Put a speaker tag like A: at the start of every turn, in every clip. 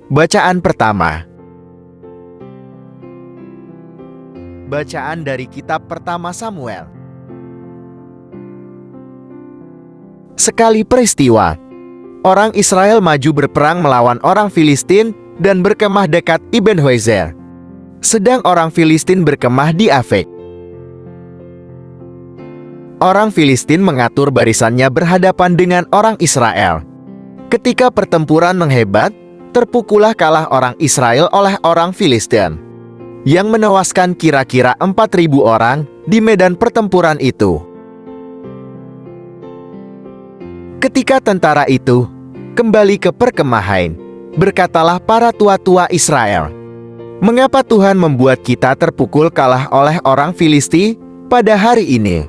A: Bacaan pertama. Bacaan dari kitab pertama Samuel. Sekali peristiwa, orang Israel maju berperang melawan orang Filistin dan berkemah dekat Ebenezer. Sedang orang Filistin berkemah di Afek. Orang Filistin mengatur barisannya berhadapan dengan orang Israel. Ketika pertempuran menghebat, terpukullah kalah orang Israel oleh orang Filistin, yang menewaskan kira-kira 4.000 orang di medan pertempuran itu. Ketika tentara itu kembali ke perkemahan, berkatalah para tua-tua Israel, "Mengapa Tuhan membuat kita terpukul kalah oleh orang Filisti pada hari ini?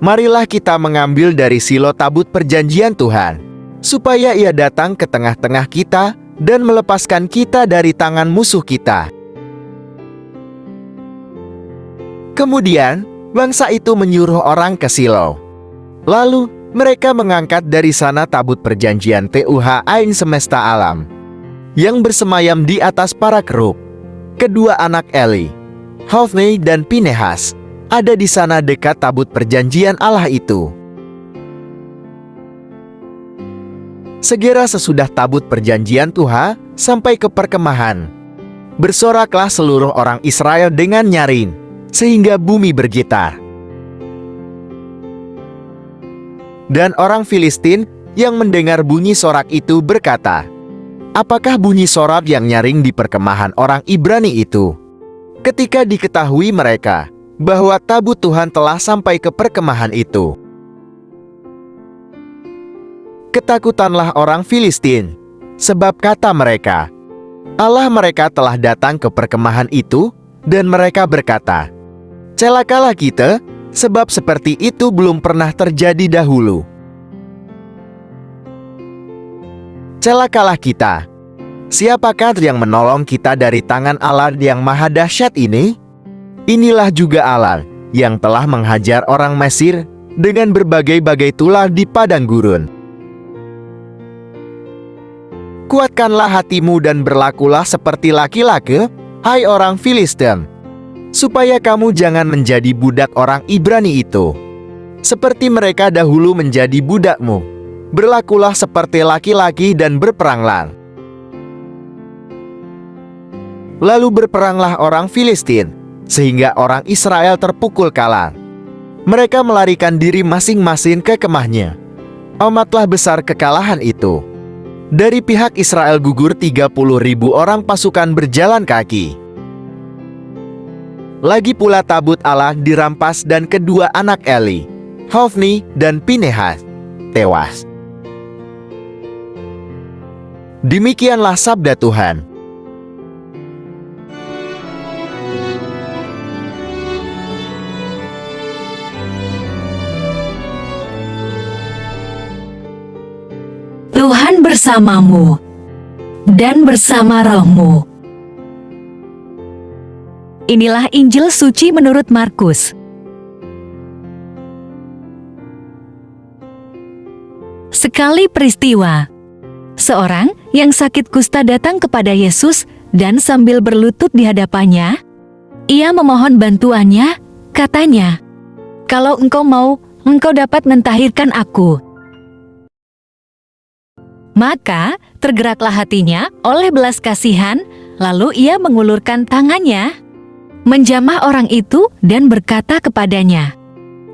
A: Marilah kita mengambil dari Silo tabut perjanjian Tuhan, supaya ia datang ke tengah-tengah kita dan melepaskan kita dari tangan musuh kita." Kemudian, bangsa itu menyuruh orang ke Silo. Lalu, mereka mengangkat dari sana tabut perjanjian Tuhan semesta alam, yang bersemayam di atas para kerub. Kedua anak Eli, Hofni dan Pinehas, ada di sana dekat tabut perjanjian Allah itu. Segera sesudah tabut perjanjian Tuhan sampai ke perkemahan, bersoraklah seluruh orang Israel dengan nyaring, sehingga bumi bergetar. Dan orang Filistin yang mendengar bunyi sorak itu berkata, "Apakah bunyi sorak yang nyaring di perkemahan orang Ibrani itu?" Ketika diketahui mereka bahwa tabut Tuhan telah sampai ke perkemahan itu, ketakutanlah orang Filistin, sebab kata mereka, Allah mereka telah datang ke perkemahan itu, dan mereka berkata, "Celakalah kita, sebab seperti itu belum pernah terjadi dahulu. Celakalah kita, siapakah yang menolong kita dari tangan Allah yang maha dahsyat ini? Inilah juga Allah yang telah menghajar orang Mesir dengan berbagai-bagai tulah di padang gurun. Kuatkanlah hatimu dan berlakulah seperti laki-laki, hai orang Filistin, supaya kamu jangan menjadi budak orang Ibrani itu. Seperti mereka dahulu menjadi budakmu, berlakulah seperti laki-laki dan berperanglah." Lalu berperanglah orang Filistin, sehingga orang Israel terpukul kalah. Mereka melarikan diri masing-masing ke kemahnya. Amatlah besar kekalahan itu. Dari pihak Israel gugur 30.000 orang pasukan berjalan kaki. Lagi pula tabut Allah dirampas dan kedua anak Eli, Hofni dan Pinehas, tewas. Demikianlah sabda Tuhan.
B: Tuhan bersamamu dan bersama rohmu. Inilah Injil suci menurut Markus. Sekali peristiwa, seorang yang sakit kusta datang kepada Yesus dan sambil berlutut di hadapannya, ia memohon bantuannya, katanya, "Kalau engkau mau, engkau dapat mentahirkan aku." Maka tergeraklah hatinya oleh belas kasihan, lalu ia mengulurkan tangannya, menjamah orang itu dan berkata kepadanya,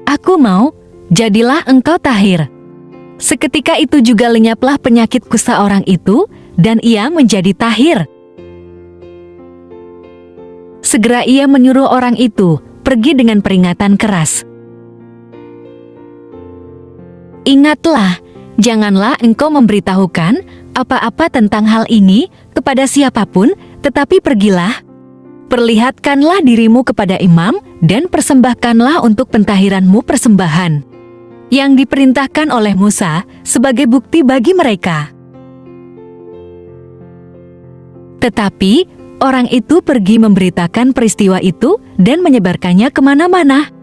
B: "Aku mau, jadilah engkau tahir." Seketika itu juga lenyaplah penyakit kusta orang itu, dan ia menjadi tahir. Segera ia menyuruh orang itu pergi dengan peringatan keras. "Ingatlah, janganlah engkau memberitahukan apa-apa tentang hal ini kepada siapapun, tetapi pergilah, Perlihatkanlah dirimu kepada imam dan persembahkanlah untuk pentahiranmu persembahan yang diperintahkan oleh Musa sebagai bukti bagi mereka. Tetapi orang itu pergi memberitakan peristiwa itu dan menyebarkannya kemana-mana,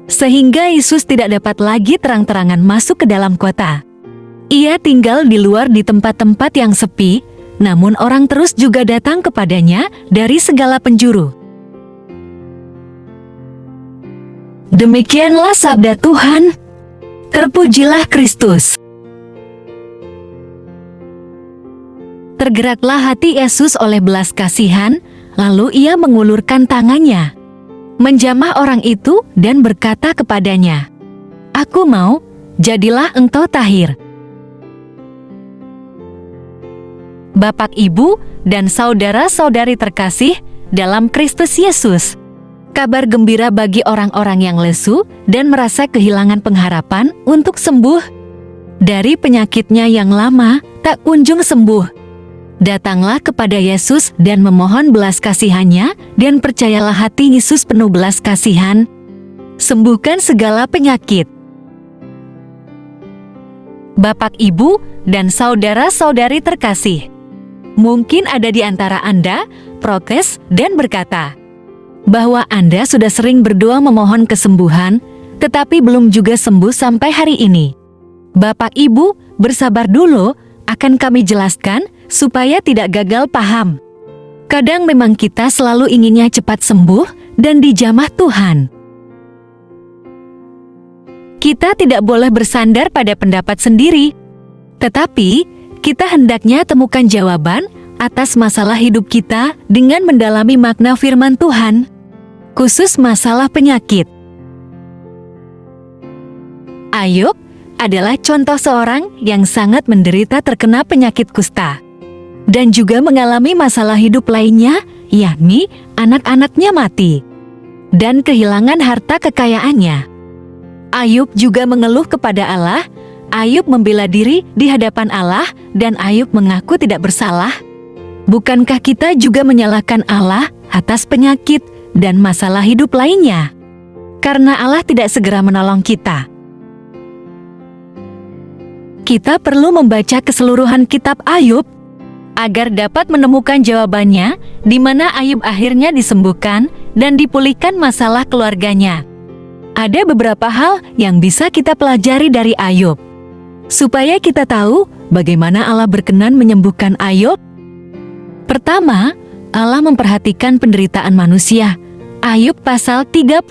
B: sehingga Yesus tidak dapat lagi terang-terangan masuk ke dalam kota. Ia tinggal di luar di tempat-tempat yang sepi, namun orang terus juga datang kepadanya dari segala penjuru. Demikianlah sabda Tuhan. Terpujilah Kristus. Tergeraklah hati Yesus oleh belas kasihan, lalu ia mengulurkan tangannya, menjamah orang itu dan berkata kepadanya, "Aku mau, jadilah engkau tahir." Bapak, Ibu, dan saudara-saudari terkasih dalam Kristus Yesus, kabar gembira bagi orang-orang yang lesu dan merasa kehilangan pengharapan untuk sembuh dari penyakitnya yang lama tak kunjung sembuh. Datanglah kepada Yesus dan memohon belas kasihannya, dan percayalah hati Yesus penuh belas kasihan, sembuhkan segala penyakit. Bapak, Ibu, dan saudara-saudari terkasih, mungkin ada di antara Anda protes dan berkata bahwa Anda sudah sering berdoa memohon kesembuhan, tetapi belum juga sembuh sampai hari ini. Bapak, Ibu, bersabar dulu, akan kami jelaskan supaya tidak gagal paham. Kadang memang kita selalu inginnya cepat sembuh dan dijamah Tuhan. Kita tidak boleh bersandar pada pendapat sendiri, tetapi kita hendaknya temukan jawaban atas masalah hidup kita dengan mendalami makna firman Tuhan, khusus masalah penyakit. Ayub adalah contoh seorang yang sangat menderita terkena penyakit kusta, dan juga mengalami masalah hidup lainnya, yakni anak-anaknya mati, dan kehilangan harta kekayaannya. Ayub juga mengeluh kepada Allah. Ayub membela diri di hadapan Allah, dan Ayub mengaku tidak bersalah. Bukankah kita juga menyalahkan Allah atas penyakit dan masalah hidup lainnya? Karena Allah tidak segera menolong kita. Kita perlu membaca keseluruhan kitab Ayub agar dapat menemukan jawabannya, di mana Ayub akhirnya disembuhkan dan dipulihkan masalah keluarganya. Ada beberapa hal yang bisa kita pelajari dari Ayub, supaya kita tahu bagaimana Allah berkenan menyembuhkan Ayub. Pertama, Allah memperhatikan penderitaan manusia. Ayub pasal 35.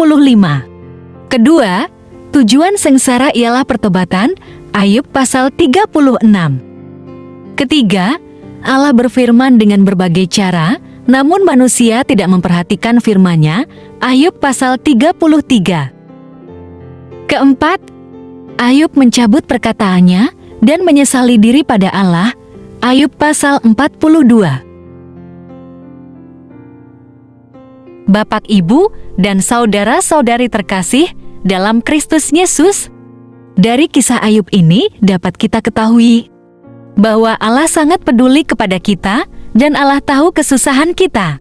B: Kedua, tujuan sengsara ialah pertobatan. Ayub pasal 36. Ketiga, Allah berfirman dengan berbagai cara, namun manusia tidak memperhatikan firman-Nya. Ayub pasal 33. Keempat, Ayub mencabut perkataannya dan menyesali diri pada Allah. Ayub pasal 42. Bapak, Ibu, dan saudara-saudari terkasih dalam Kristus Yesus, dari kisah Ayub ini dapat kita ketahui bahwa Allah sangat peduli kepada kita dan Allah tahu kesusahan kita.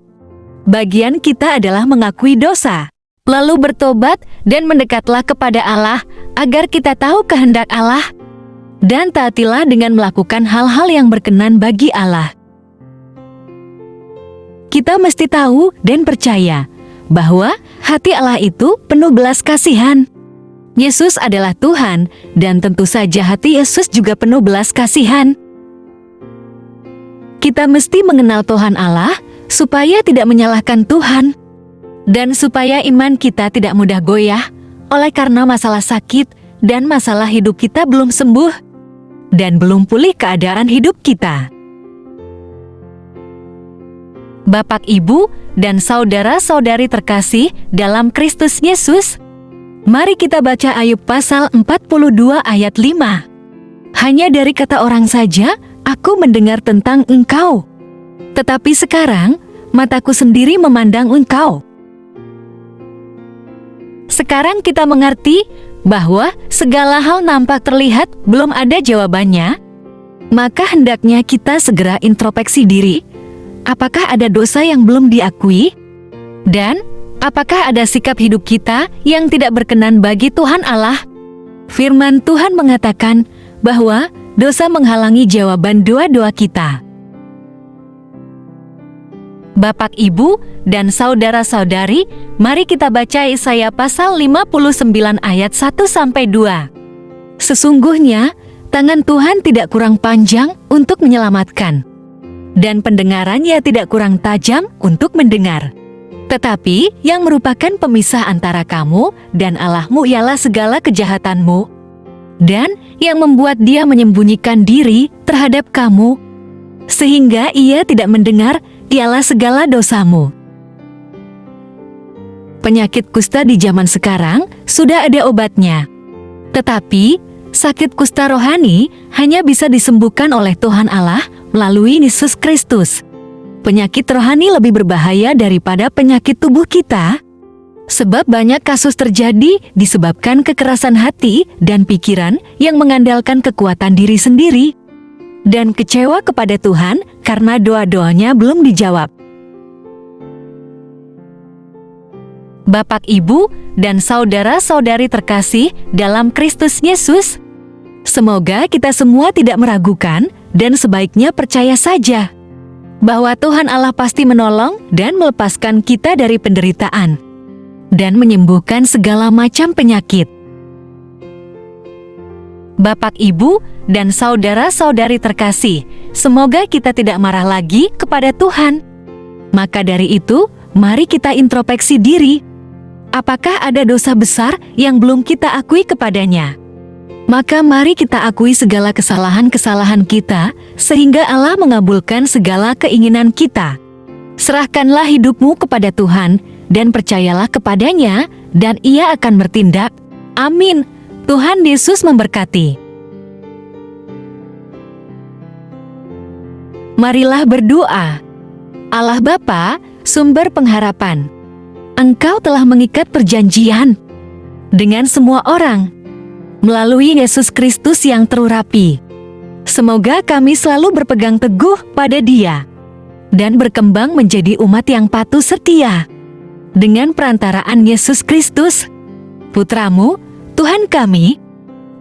B: Bagian kita adalah mengakui dosa, lalu bertobat dan mendekatlah kepada Allah agar kita tahu kehendak Allah, dan taatilah dengan melakukan hal-hal yang berkenan bagi Allah. Kita mesti tahu dan percaya bahwa hati Allah itu penuh belas kasihan. Yesus adalah Tuhan, dan tentu saja hati Yesus juga penuh belas kasihan. Kita mesti mengenal Tuhan Allah supaya tidak menyalahkan Tuhan, dan supaya iman kita tidak mudah goyah oleh karena masalah sakit dan masalah hidup kita belum sembuh dan belum pulih keadaan hidup kita. Bapak, Ibu, dan saudara-saudari terkasih dalam Kristus Yesus, mari kita baca Ayub pasal 42 ayat 5. Hanya dari kata orang saja aku mendengar tentang engkau, tetapi sekarang mataku sendiri memandang engkau. Sekarang kita mengerti bahwa segala hal nampak terlihat belum ada jawabannya, maka hendaknya kita segera introspeksi diri. Apakah ada dosa yang belum diakui? Dan apakah ada sikap hidup kita yang tidak berkenan bagi Tuhan Allah? Firman Tuhan mengatakan bahwa dosa menghalangi jawaban doa-doa kita. Bapak, Ibu, dan saudara-saudari, mari kita baca Yesaya pasal 59 ayat 1-2. Sesungguhnya, tangan Tuhan tidak kurang panjang untuk menyelamatkan, dan pendengarannya tidak kurang tajam untuk mendengar. Tetapi yang merupakan pemisah antara kamu dan Allahmu ialah segala kejahatanmu, dan yang membuat Dia menyembunyikan diri terhadap kamu, sehingga Ia tidak mendengar ialah segala dosamu. Penyakit kusta di zaman sekarang sudah ada obatnya. Tetapi, sakit kusta rohani hanya bisa disembuhkan oleh Tuhan Allah melalui Yesus Kristus. Penyakit rohani lebih berbahaya daripada penyakit tubuh kita, sebab banyak kasus terjadi disebabkan kekerasan hati dan pikiran yang mengandalkan kekuatan diri sendiri, dan kecewa kepada Tuhan karena doa-doanya belum dijawab. Bapak, Ibu, dan saudara-saudari terkasih dalam Kristus Yesus, semoga kita semua tidak meragukan dan sebaiknya percaya saja bahwa Tuhan Allah pasti menolong dan melepaskan kita dari penderitaan dan menyembuhkan segala macam penyakit. Bapak, Ibu, dan saudara-saudari terkasih, semoga kita tidak marah lagi kepada Tuhan. Maka dari itu, mari kita introspeksi diri. Apakah ada dosa besar yang belum kita akui kepadanya? Maka mari kita akui segala kesalahan-kesalahan kita, sehingga Allah mengabulkan segala keinginan kita. Serahkanlah hidupmu kepada Tuhan, dan percayalah kepadanya, dan Ia akan bertindak. Amin. Tuhan Yesus memberkati. Marilah berdoa. Allah Bapa, sumber pengharapan, Engkau telah mengikat perjanjian dengan semua orang melalui Yesus Kristus yang terurapi. Semoga kami selalu berpegang teguh pada Dia dan berkembang menjadi umat yang patuh setia dengan perantaraan Yesus Kristus, Putra-Mu, Tuhan kami,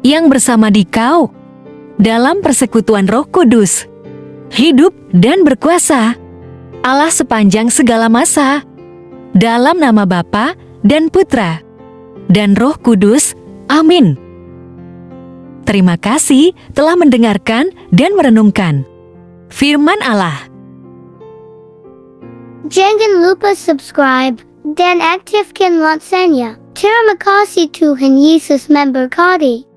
B: yang bersama Dikau dalam persekutuan Roh Kudus, hidup dan berkuasa, Allah sepanjang segala masa, dalam nama Bapa dan Putra dan Roh Kudus. Amin. Terima kasih telah mendengarkan dan merenungkan firman Allah.
C: Jangan lupa subscribe dan aktifkan loncengnya. Terima kasih Tuhan Yesus memberkati.